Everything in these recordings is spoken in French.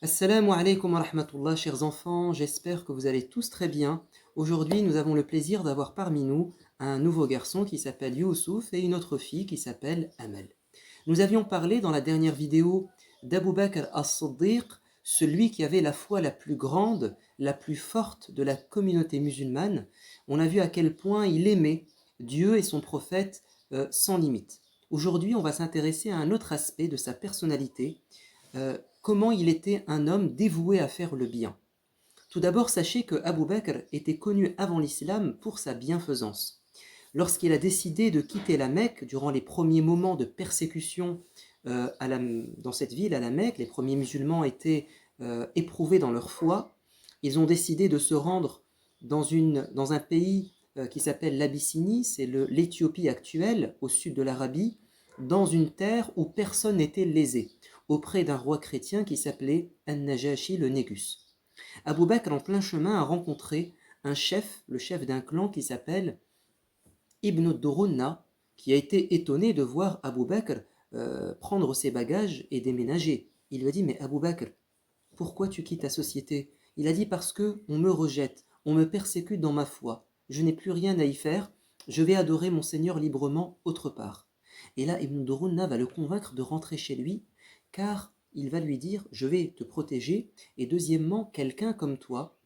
Assalamu alaikum wa rahmatullah, chers enfants, j'espère que vous allez tous très bien. Aujourd'hui, nous avons le plaisir d'avoir parmi nous un nouveau garçon qui s'appelle Youssouf et une autre fille qui s'appelle Amal. Nous avions parlé dans la dernière vidéo d'Abu Bakr as-Siddiq, celui qui avait la foi la plus grande, la plus forte de la communauté musulmane. On a vu à quel point il aimait Dieu et son prophète sans limite. Aujourd'hui, on va s'intéresser à un autre aspect de sa personnalité, comment il était un homme dévoué à faire le bien. Tout d'abord, sachez que Abu Bakr était connu avant l'islam pour sa bienfaisance. Lorsqu'il a décidé de quitter la Mecque durant les premiers moments de persécution dans cette ville, à la Mecque, les premiers musulmans étaient éprouvés dans leur foi. Ils ont décidé de se rendre dans un pays qui s'appelle l'Abyssinie, c'est l'Éthiopie actuelle, au sud de l'Arabie, dans une terre où personne n'était lésé, auprès d'un roi chrétien qui s'appelait An-Najashi le Négus. Abu Bakr, en plein chemin, a rencontré un chef, le chef d'un clan qui s'appelle Ibn Durunna, qui a été étonné de voir Abu Bakr prendre ses bagages et déménager. Il lui a dit: mais Abu Bakr, pourquoi tu quittes ta société? Il a dit: parce que on me rejette, on me persécute dans ma foi, je n'ai plus rien à y faire, je vais adorer mon Seigneur librement autre part. Et là, Ibn Durunna va le convaincre de rentrer chez lui, car il va lui dire: je vais te protéger, et deuxièmement, quelqu'un comme toi,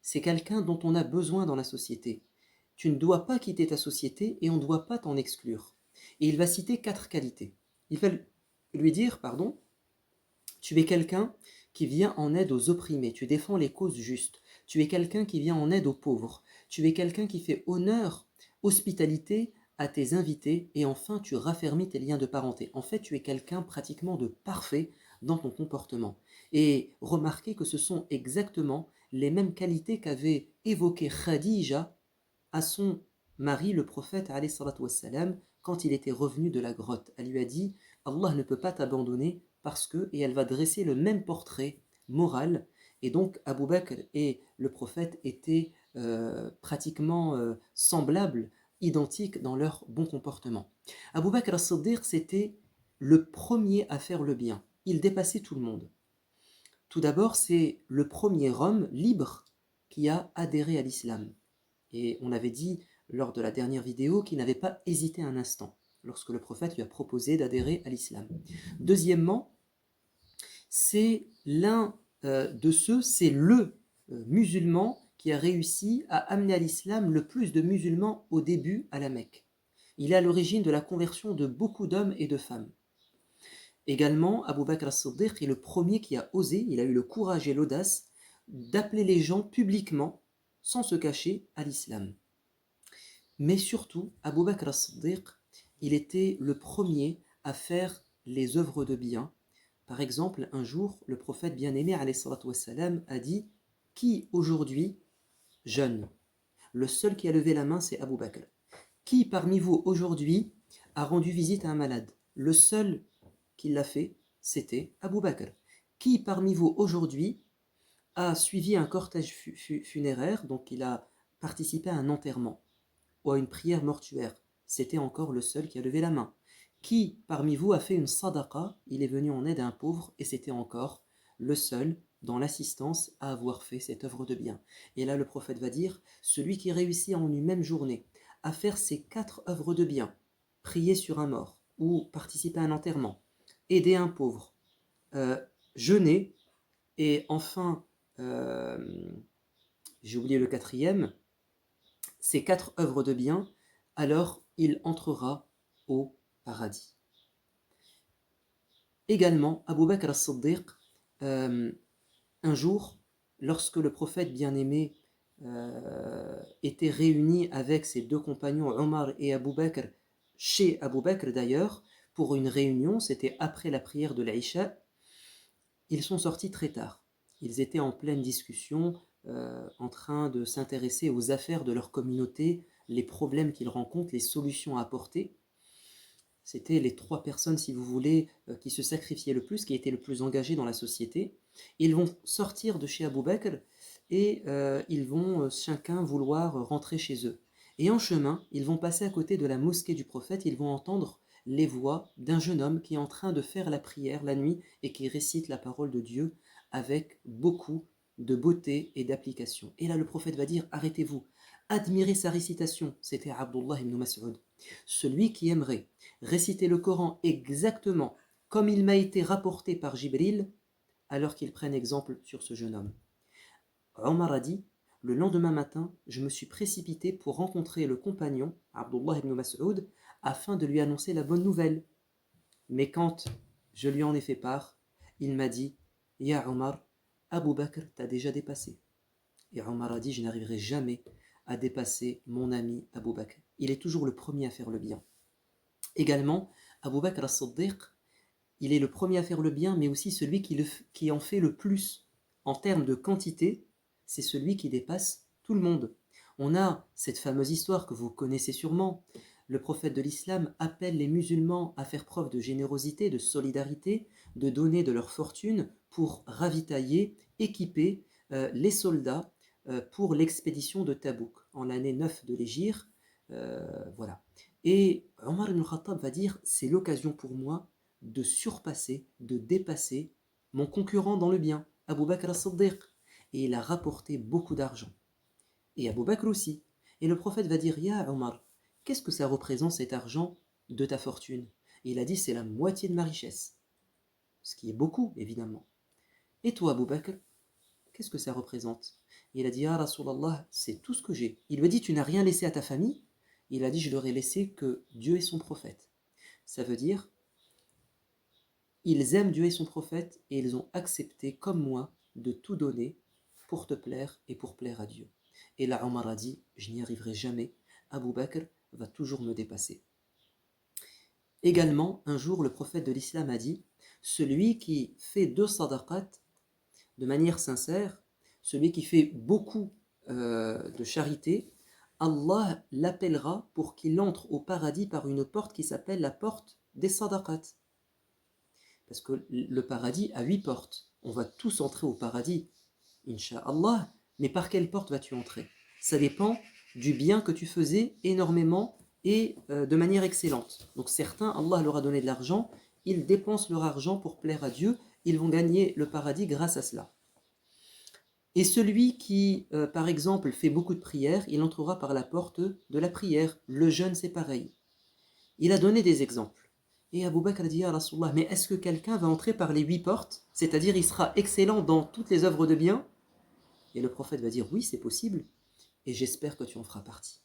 c'est quelqu'un dont on a besoin dans la société. Tu ne dois pas quitter ta société et on ne doit pas t'en exclure. Et il va citer 4 qualités. Il va lui dire, pardon, tu es quelqu'un qui vient en aide aux opprimés, tu défends les causes justes, tu es quelqu'un qui vient en aide aux pauvres, tu es quelqu'un qui fait honneur, hospitalité à tes invités, et enfin tu raffermis tes liens de parenté. En fait, tu es quelqu'un pratiquement de parfait dans ton comportement. Et remarquez que ce sont exactement les mêmes qualités qu'avait évoqué Khadija à son mari, le prophète, alayhi salatu wassalam, quand il était revenu de la grotte. Elle lui a dit: Allah ne peut pas t'abandonner parce que, et elle va dresser le même portrait moral. Et donc, Abu Bakr et le prophète étaient pratiquement semblables, identiques dans leur bon comportement. Abu Bakr as-Siddiq, c'était le premier à faire le bien. Il dépassait tout le monde. Tout d'abord, c'est le premier homme libre qui a adhéré à l'islam. Et on avait dit lors de la dernière vidéo qu'il n'avait pas hésité un instant lorsque le prophète lui a proposé d'adhérer à l'islam. Deuxièmement, c'est c'est le musulman qui a réussi à amener à l'islam le plus de musulmans au début à la Mecque. Il est à l'origine de la conversion de beaucoup d'hommes et de femmes. Également, Abu Bakr as-Siddiq est le premier qui a osé, il a eu le courage et l'audace d'appeler les gens publiquement, sans se cacher, à l'islam. Mais surtout, Abu Bakr as-Siddiq, il était le premier à faire les œuvres de bien. Par exemple, un jour, le prophète bien-aimé alayhi salatu wassalam, a dit: qui aujourd'hui jeûne? Le seul qui a levé la main, c'est Abu Bakr. Qui parmi vous aujourd'hui a rendu visite à un malade? Le seul qui l'a fait, c'était Abu Bakr. Qui parmi vous aujourd'hui a suivi un cortège funéraire, donc il a participé à un enterrement ou à une prière mortuaire? C'était encore le seul qui a levé la main. Qui parmi vous a fait une sadaqa? Il est venu en aide à un pauvre, et c'était encore le seul dans l'assistance à avoir fait cette œuvre de bien. Et là le prophète va dire: celui qui réussit en une même journée à faire ces 4 œuvres de bien, prier sur un mort, ou participer à un enterrement, aider un pauvre, euh, jeûner, et enfin, j'ai oublié le quatrième, ces 4 œuvres de bien, alors il entrera au paradis. Également, Abu Bakr as-Siddiq, euh, un jour, lorsque le prophète bien-aimé était réuni avec ses 2 compagnons, Omar et Abu Bakr, chez Abu Bakr d'ailleurs, pour une réunion, c'était après la prière de l'Aïcha, ils sont sortis très tard. Ils étaient en pleine discussion, en train de s'intéresser aux affaires de leur communauté, les problèmes qu'ils rencontrent, les solutions à apporter. C'était les 3 personnes, si vous voulez, qui se sacrifiaient le plus, qui étaient le plus engagées dans la société. Ils vont sortir de chez Abu Bakr et ils vont chacun vouloir rentrer chez eux. Et en chemin, ils vont passer à côté de la mosquée du prophète, ils vont entendre les voix d'un jeune homme qui est en train de faire la prière la nuit et qui récite la parole de Dieu avec beaucoup de beauté et d'application. Et là, le prophète va dire, arrêtez-vous, admirez sa récitation. C'était Abdullah ibn Mas'ud. Celui qui aimerait réciter le Coran exactement comme il m'a été rapporté par Jibril, alors qu'il prenne exemple sur ce jeune homme. Omar a dit, le lendemain matin, je me suis précipité pour rencontrer le compagnon, Abdullah ibn Mas'ud, afin de lui annoncer la bonne nouvelle. Mais quand je lui en ai fait part, il m'a dit, Ya Omar, Abu Bakr t'a déjà dépassé. Et Omar a dit, je n'arriverai jamais à dépasser mon ami Abu Bakr. Il est toujours le premier à faire le bien. Également, Abu Bakr as-Siddiq, il est le premier à faire le bien, mais aussi celui qui en fait le plus. En termes de quantité, c'est celui qui dépasse tout le monde. On a cette fameuse histoire que vous connaissez sûrement. Le prophète de l'islam appelle les musulmans à faire preuve de générosité, de solidarité, de donner de leur fortune pour ravitailler, équiper les soldats pour l'expédition de Tabouk en l'année 9 de l'Hégire. Voilà. Et Omar ibn Khattab va dire, c'est l'occasion pour moi de surpasser, de dépasser mon concurrent dans le bien, Abu Bakr as-Siddiq. Et il a rapporté beaucoup d'argent. Et Abu Bakr aussi. Et le prophète va dire, Ya Omar, qu'est-ce que ça représente cet argent de ta fortune? Et il a dit, c'est la moitié de ma richesse. Ce qui est beaucoup, évidemment. Et toi, Abu Bakr, qu'est-ce que ça représente? Et il a dit, Ya Rasulallah, c'est tout ce que j'ai. Il lui a dit, tu n'as rien laissé à ta famille? Il a dit, je leur ai laissé que Dieu et son prophète. Ça veut dire, ils aiment Dieu et son prophète et ils ont accepté, comme moi, de tout donner pour te plaire et pour plaire à Dieu. Et là, Omar a dit, je n'y arriverai jamais, Abu Bakr va toujours me dépasser. Également, un jour, le prophète de l'islam a dit, celui qui fait 2 sadaqat de manière sincère, celui qui fait beaucoup de charité, Allah l'appellera pour qu'il entre au paradis par une porte qui s'appelle la porte des sadaqat. Parce que le paradis a 8 portes. On va tous entrer au paradis, Inch'Allah. Mais par quelle porte vas-tu entrer? Ça dépend du bien que tu faisais énormément et de manière excellente. Donc certains, Allah leur a donné de l'argent, ils dépensent leur argent pour plaire à Dieu, ils vont gagner le paradis grâce à cela. Et celui qui, par exemple, fait beaucoup de prières, il entrera par la porte de la prière. Le jeûne, c'est pareil. Il a donné des exemples. Et Abu Bakr a dit, Ya Rasulallah, mais est-ce que quelqu'un va entrer par les 8 portes? C'est-à-dire, il sera excellent dans toutes les œuvres de bien? Et le prophète va dire, oui, c'est possible, et j'espère que tu en feras partie.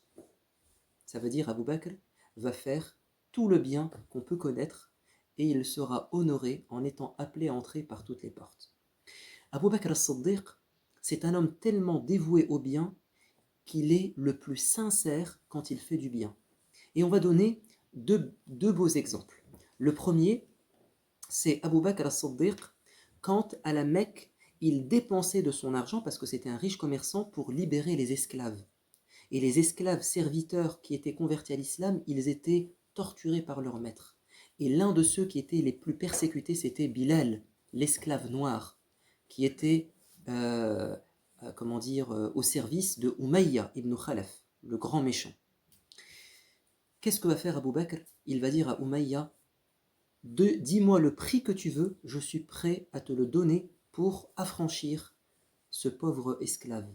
Ça veut dire, Abu Bakr va faire tout le bien qu'on peut connaître, et il sera honoré en étant appelé à entrer par toutes les portes. Abu Bakr as-Siddiq, c'est un homme tellement dévoué au bien qu'il est le plus sincère quand il fait du bien. Et on va donner deux beaux exemples. Le premier, c'est Abu Bakr as-Siddiq, quand à la Mecque, il dépensait de son argent, parce que c'était un riche commerçant, pour libérer les esclaves. Et les esclaves serviteurs qui étaient convertis à l'islam, ils étaient torturés par leur maître. Et l'un de ceux qui étaient les plus persécutés, c'était Bilal, l'esclave noir, qui était au service de Umayya ibn Khalaf, le grand méchant. Qu'est-ce que va faire Abu Bakr? Il va dire à Umayya, dis-moi le prix que tu veux, je suis prêt à te le donner pour affranchir ce pauvre esclave.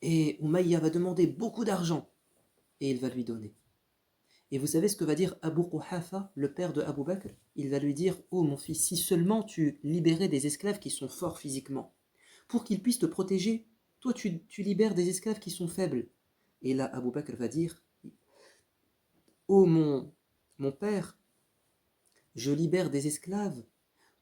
Et Umayya va demander beaucoup d'argent, et il va lui donner. Et vous savez ce que va dire Abu Quhafa, le père de Abu Bakr? Il va lui dire, oh mon fils, si seulement tu libérais des esclaves qui sont forts physiquement, pour qu'ils puissent te protéger, toi tu libères des esclaves qui sont faibles. Et là Abu Bakr va dire, oh mon père, je libère des esclaves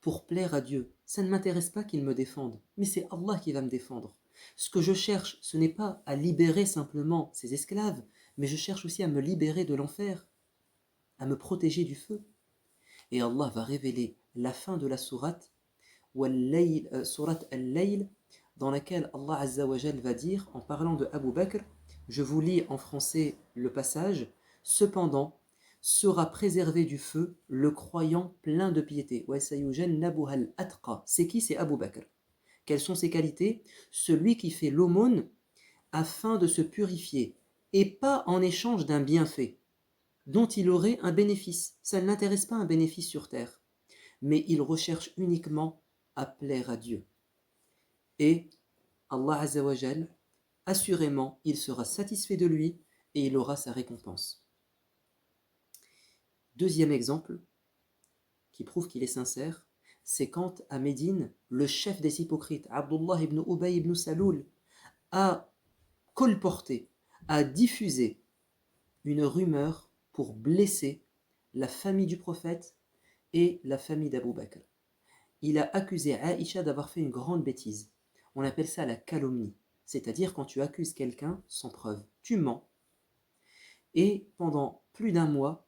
pour plaire à Dieu. Ça ne m'intéresse pas qu'ils me défendent, mais c'est Allah qui va me défendre. Ce que je cherche, ce n'est pas à libérer simplement ces esclaves, mais je cherche aussi à me libérer de l'enfer, à me protéger du feu. Et Allah va révéler la fin de la sourate, sourate Al-Layl, dans laquelle Allah Azza wa Jal va dire, en parlant de Abu Bakr, je vous lis en français le passage, cependant, sera préservé du feu le croyant plein de piété. C'est qui? C'est Abu Bakr. Quelles sont ses qualités? Celui qui fait l'aumône afin de se purifier, et pas en échange d'un bienfait dont il aurait un bénéfice. Ça ne l'intéresse pas un bénéfice sur terre, mais il recherche uniquement à plaire à Dieu. Et Allah Azza wa Jal, assurément, il sera satisfait de lui et il aura sa récompense. Deuxième exemple, qui prouve qu'il est sincère, c'est quand à Médine, le chef des hypocrites, Abdullah ibn Ubay ibn Saloul, a colporté, a diffusé une rumeur pour blesser la famille du prophète et la famille d'Abu Bakr. Il a accusé Aïcha d'avoir fait une grande bêtise. On appelle ça la calomnie, c'est-à-dire quand tu accuses quelqu'un sans preuve. Tu mens. Et pendant plus d'un mois,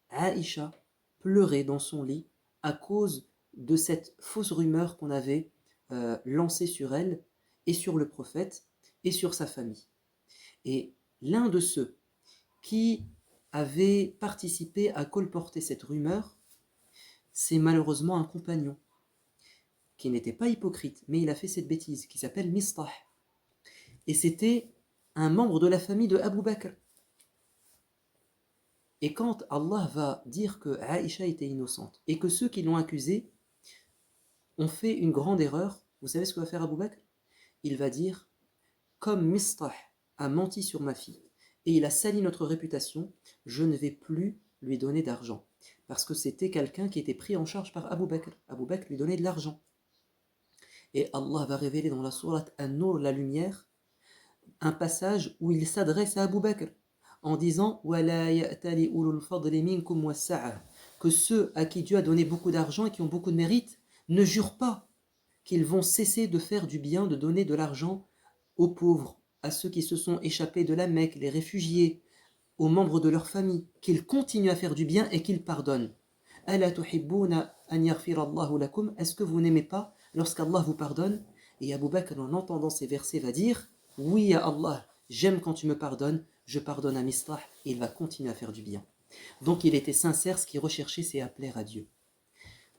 Aïcha pleurait dans son lit à cause de cette fausse rumeur qu'on avait lancée sur elle et sur le prophète et sur sa famille. Et l'un de ceux qui avait participé à colporter cette rumeur, c'est malheureusement un compagnon qui n'était pas hypocrite, mais il a fait cette bêtise, qui s'appelle Mistah. Et c'était un membre de la famille de Abu Bakr. Et quand Allah va dire que Aïcha était innocente et que ceux qui l'ont accusée ont fait une grande erreur, vous savez ce que va faire Abu Bakr? Il va dire, comme Mistah a menti sur ma fille et il a sali notre réputation, je ne vais plus lui donner d'argent. Parce que c'était quelqu'un qui était pris en charge par Abu Bakr. Abu Bakr lui donnait de l'argent. Et Allah va révéler dans la sourate An-Nur, la lumière, un passage où il s'adresse à Abu Bakr en disant que ceux à qui Dieu a donné beaucoup d'argent et qui ont beaucoup de mérite ne jurent pas qu'ils vont cesser de faire du bien, de donner de l'argent aux pauvres, à ceux qui se sont échappés de la Mecque, les réfugiés, aux membres de leur famille, qu'ils continuent à faire du bien et qu'ils pardonnent. Est-ce que vous n'aimez pas lorsqu'Allah vous pardonne? Et Abu Bakr, en entendant ces versets, va dire, oui, ya Allah, j'aime quand tu me pardonnes, je pardonne à Mistah, et il va continuer à faire du bien. Donc il était sincère, ce qu'il recherchait, c'est à plaire à Dieu.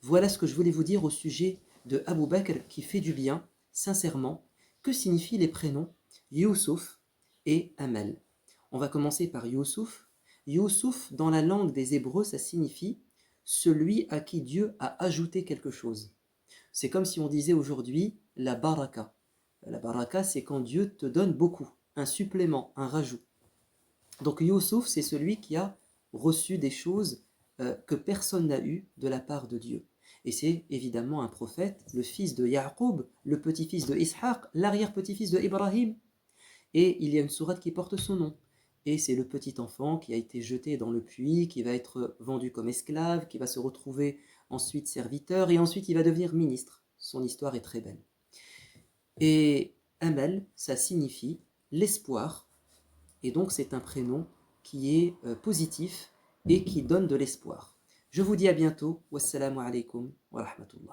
Voilà ce que je voulais vous dire au sujet de Abu Bakr qui fait du bien, sincèrement. Que signifient les prénoms Youssouf et Amal? On va commencer par Youssouf. Youssouf, dans la langue des Hébreux, ça signifie celui à qui Dieu a ajouté quelque chose. C'est comme si on disait aujourd'hui la baraka. La baraka, c'est quand Dieu te donne beaucoup, un supplément, un rajout. Donc Youssouf, c'est celui qui a reçu des choses que personne n'a eues de la part de Dieu. Et c'est évidemment un prophète, le fils de Ya'qub, le petit-fils de Ishaq, l'arrière-petit-fils de Ibrahim. Et il y a une sourate qui porte son nom. Et c'est le petit enfant qui a été jeté dans le puits, qui va être vendu comme esclave, qui va se retrouver ensuite serviteur, et ensuite il va devenir ministre. Son histoire est très belle. Et Amal, ça signifie l'espoir, et donc c'est un prénom qui est positif et qui donne de l'espoir. Je vous dis à bientôt. Wassalamu alaikum wa rahmatullah.